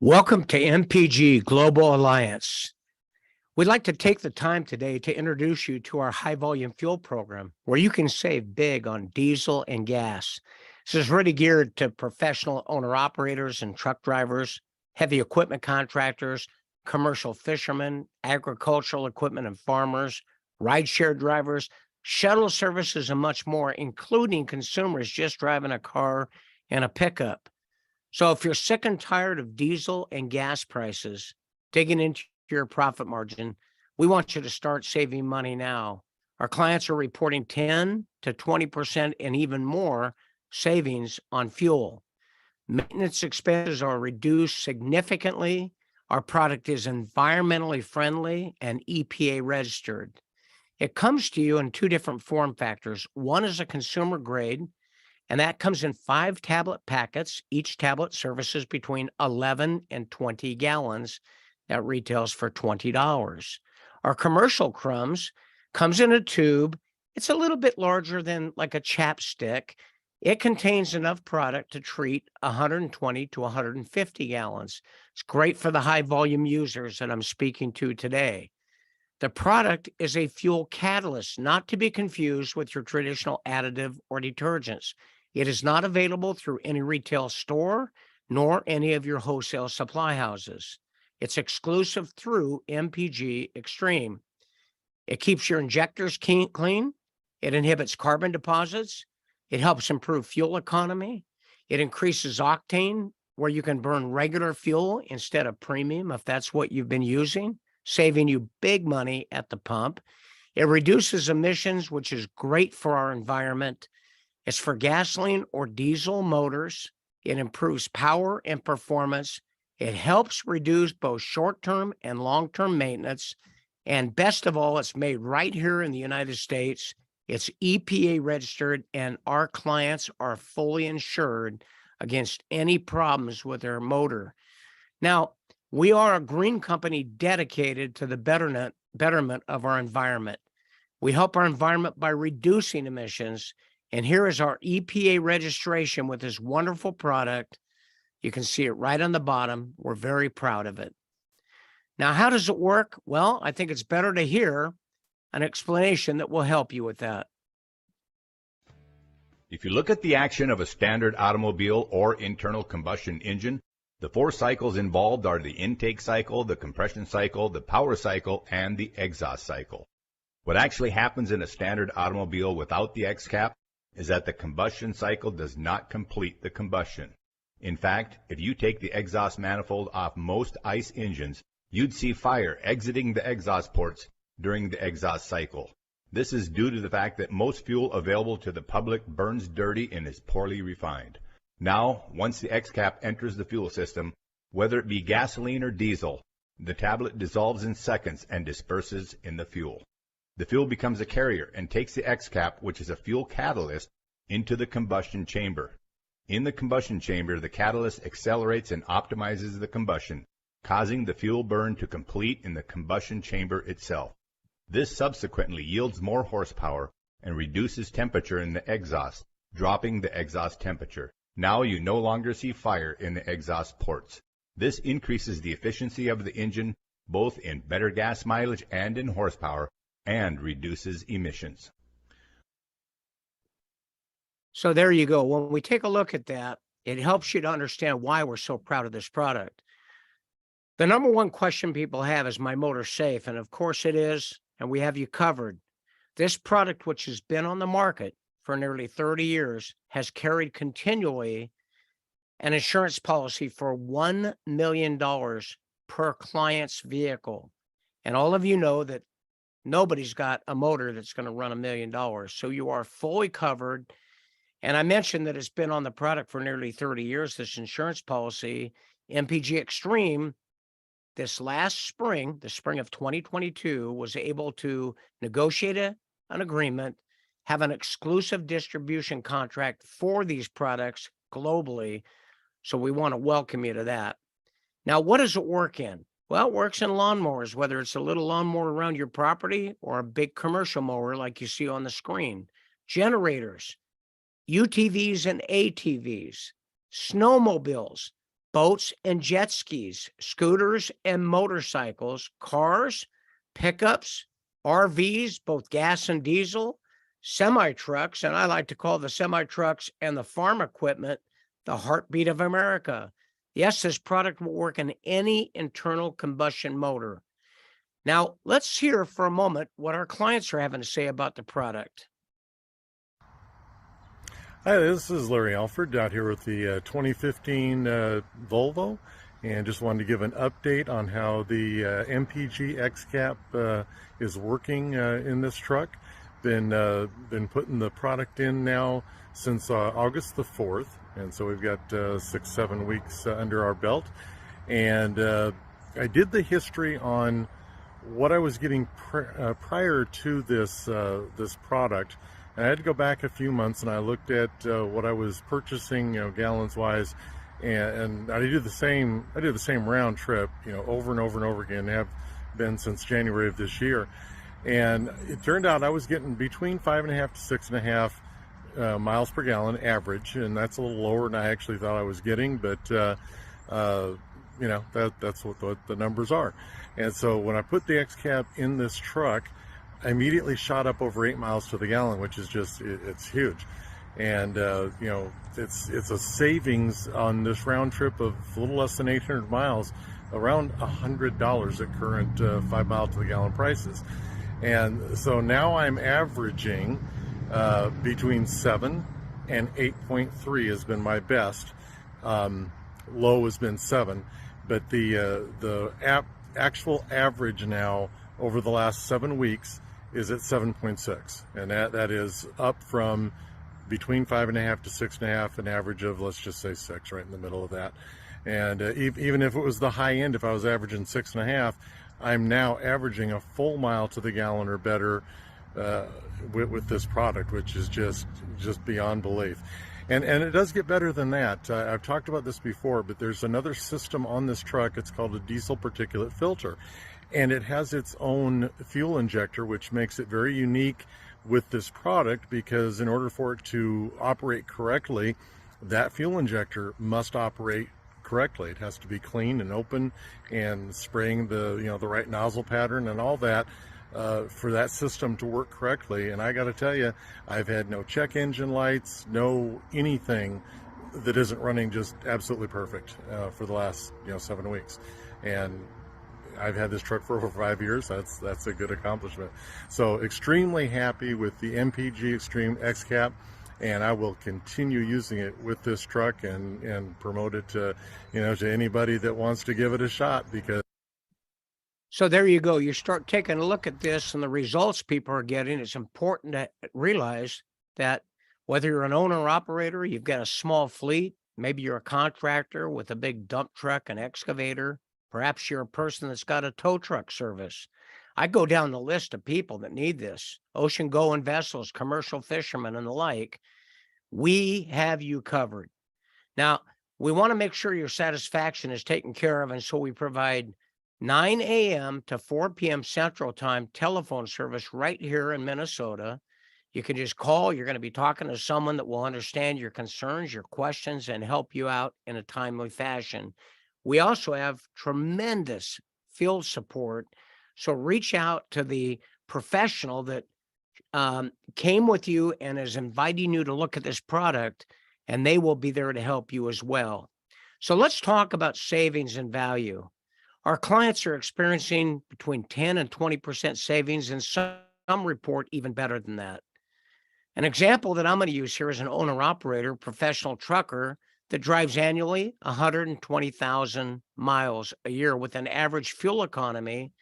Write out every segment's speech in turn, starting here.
Welcome to MPG Global Alliance. We'd like to take the time today to introduce you to our high volume fuel program, where you can save big on diesel and gas. This is really geared to professional owner operators and truck drivers, heavy equipment contractors, commercial fishermen, agricultural equipment and farmers, rideshare drivers, shuttle services, and much more, including consumers just driving a car and a pickup. So if you're sick and tired of diesel and gas prices digging into your profit margin, we want you to start saving money now. Our clients are reporting 10 to 20% and even more savings on fuel. Maintenance expenses are reduced significantly. Our product is environmentally friendly and EPA registered. It comes to you in two different form factors. One is a consumer grade, and that comes in 5 tablet packets. Each tablet services between 11 and 20 gallons. That retails for $20. Our commercial Crumbs comes in a tube. It's a little bit larger than like a chapstick. It contains enough product to treat 120 to 150 gallons. It's great for the high volume users that I'm speaking to today. The product is a fuel catalyst, not to be confused with your traditional additive or detergents. It is not available through any retail store, nor any of your wholesale supply houses. It's exclusive through MPGXtreme. It keeps your injectors clean. It inhibits carbon deposits. It helps improve fuel economy. It increases octane, where you can burn regular fuel instead of premium if that's what you've been using, saving you big money at the pump. It reduces emissions, which is great for our environment. It's for gasoline or diesel motors. It improves power and performance. It helps reduce both short-term and long-term maintenance. And best of all, it's made right here in the United States. It's EPA registered, and our clients are fully insured against any problems with their motor. Now, we are a green company dedicated to the betterment of our environment. We help our environment by reducing emissions. And here is our EPA registration with this wonderful product. You can see it right on the bottom. We're very proud of it. Now, how does it work? Well, I think it's better to hear an explanation that will help you with that. If you look at the action of a standard automobile or internal combustion engine, the 4 cycles involved are the intake cycle, the compression cycle, the power cycle, and the exhaust cycle. What actually happens in a standard automobile without the XCap is that the combustion cycle does not complete the combustion. In fact, if you take the exhaust manifold off most ICE engines, you'd see fire exiting the exhaust ports during the exhaust cycle. This is due to the fact that most fuel available to the public burns dirty and is poorly refined. Now, once the XCap enters the fuel system, whether it be gasoline or diesel, the tablet dissolves in seconds and disperses in the fuel. The fuel becomes a carrier and takes the XCap, which is a fuel catalyst, into the combustion chamber. In the combustion chamber, the catalyst accelerates and optimizes the combustion, causing the fuel burn to complete in the combustion chamber itself. This subsequently yields more horsepower and reduces temperature in the exhaust, dropping the exhaust temperature. Now you no longer see fire in the exhaust ports. This increases the efficiency of the engine, both in better gas mileage and in horsepower, and reduces emissions. So there you go. When we take a look at that, it helps you to understand why we're so proud of this product. The number one question people have is, my motor safe? And of course it is, and we have you covered. This product, which has been on the market for nearly 30 years, has carried continually an insurance policy for $1 million per client's vehicle. And all of you know that nobody's got a motor that's going to run $1 million. So you are fully covered. And I mentioned that it's been on the product for nearly 30 years, this insurance policy. MPGXtreme, this last spring, the spring of 2022, was able to negotiate an agreement, have an exclusive distribution contract for these products globally. So we want to welcome you to that. Now, what does it work in? Well, it works in lawnmowers, whether it's a little lawnmower around your property or a big commercial mower like you see on the screen. Generators, UTVs and ATVs, snowmobiles, boats and jet skis, scooters and motorcycles, cars, pickups, RVs, both gas and diesel, semi-trucks, and I like to call the semi-trucks and the farm equipment the heartbeat of America. Yes, this product will work in any internal combustion motor. Now, let's hear for a moment what our clients are having to say about the product. Hi, this is Larry Alford out here with the 2015 Volvo, and just wanted to give an update on how the MPG XCap is working in this truck. Been putting the product in now since August the 4th, and so we've got 6-7 weeks under our belt. And I did the history on what I was getting prior to this product. And I had to go back a few months, and I looked at what I was purchasing, gallons wise, and I did the same round trip, over and over and over again. Have been since January of this year, and it turned out I was getting between 5.5 to 6.5 miles per gallon average, and that's a little lower than I actually thought I was getting, but that's what the numbers are. And so when I put the XCap in this truck, I immediately shot up over 8 miles to the gallon, which is just, it's huge. And, it's a savings on this round trip of a little less than 800 miles, around $100 at current 5 mile to the gallon prices. And so now I'm averaging between 7 and 8.3 has been my best. Low has been 7, but the actual average now over the last 7 weeks is at 7.6, and that is up from between 5.5 to 6.5, an average of, let's just say 6, right in the middle of that. And even if it was the high end, if I was averaging 6.5, I'm now averaging a full mile to the gallon or better with this product, which is just beyond belief. And it does get better than that. I've talked about this before, but there's another system on this truck. It's called a diesel particulate filter. And it has its own fuel injector, which makes it very unique with this product, because in order for it to operate correctly, that fuel injector must operate correctly. It has to be clean and open and spraying the right nozzle pattern and all that for that system to work correctly. And I got to tell you, I've had no check engine lights, no anything that isn't running just absolutely perfect for the last 7 weeks. And I've had this truck for over 5 years. That's a good accomplishment. So extremely happy with the MPGXtreme XCap, and I will continue using it with this truck and promote it to anybody that wants to give it a shot. Because So there you go. You start taking a look at this and the results people are getting. It's important to realize that whether you're an owner or operator, you've got a small fleet, maybe you're a contractor with a big dump truck, an excavator. Perhaps you're a person that's got a tow truck service. I go down the list of people that need this: ocean going vessels, commercial fishermen, and the like. We have you covered. Now, we want to make sure your satisfaction is taken care of, and so we provide 9 a.m. to 4 p.m. Central Time telephone service right here in Minnesota. You can just call. You're going to be talking to someone that will understand your concerns, your questions, and help you out in a timely fashion. We also have tremendous field support. So reach out to the professional that came with you and is inviting you to look at this product, and they will be there to help you as well. So let's talk about savings and value. Our clients are experiencing between 10 and 20% savings, and some report even better than that. An example that I'm going to use here is an owner-operator, professional trucker that drives annually 120,000 miles a year with an average fuel economy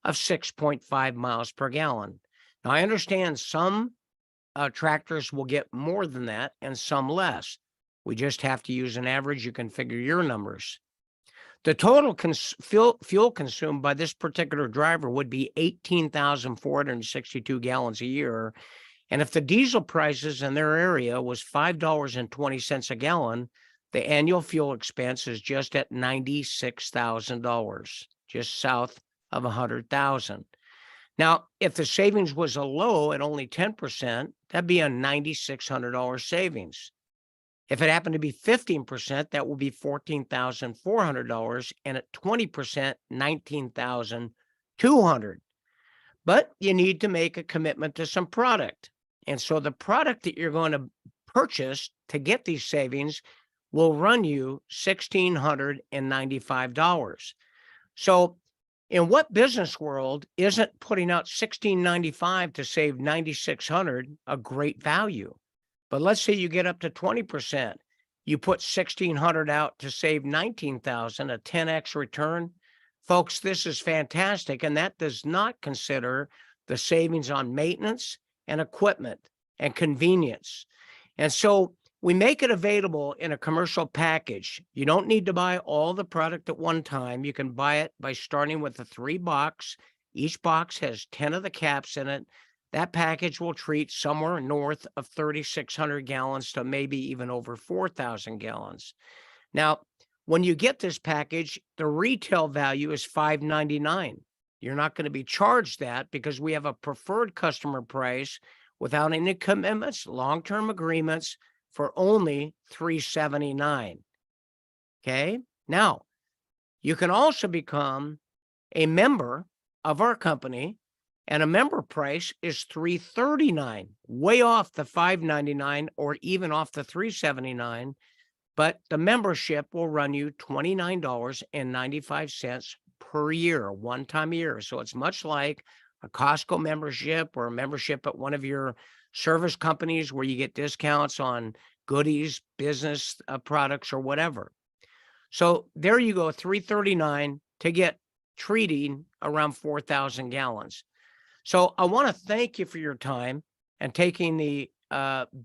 of 6.5 miles per gallon. Now, I understand some tractors will get more than that and some less. We just have to use an average. You can figure your numbers. The total fuel consumed by this particular driver would be 18,462 gallons a year. And if the diesel prices in their area was $5.20 a gallon, the annual fuel expense is just at $96,000, just south of $100,000. Now, if the savings was a low at only 10%, that'd be a $9,600 savings. If it happened to be 15%, that will be $14,400, and at 20%, $19,200. But you need to make a commitment to some product. And so the product that you're going to purchase to get these savings will run you $1,695. So in what business world isn't putting out $1,695 to save $9,600 a great value? But let's say you get up to 20%. You put $1,600 out to save $19,000, a 10x return. Folks, this is fantastic. And that does not consider the savings on maintenance and equipment and convenience. And so we make it available in a commercial package. You don't need to buy all the product at one time. You can buy it by starting with a 3-box. Each box has 10 of the caps in it. That package will treat somewhere north of 3,600 gallons to maybe even over 4,000 gallons. Now, when you get this package, the retail value is $5.99. You're not going to be charged that because we have a preferred customer price without any commitments, long-term agreements for only $3.79. Okay? Now, you can also become a member of our company, and a member price is $3.39, way off the $5.99 or even off the $3.79. But the membership will run you $29.95 per year, one time a year. So it's much like a Costco membership or a membership at one of your service companies where you get discounts on goodies, business products, or whatever. So there you go, $3.39 to get treating around 4,000 gallons. So I want to thank you for your time and taking the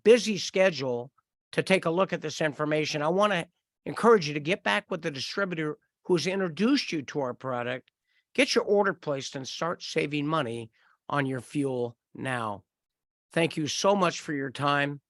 busy schedule to take a look at this information. I want to encourage you to get back with the distributor who's introduced you to our product, get your order placed, and start saving money on your fuel now. Thank you so much for your time.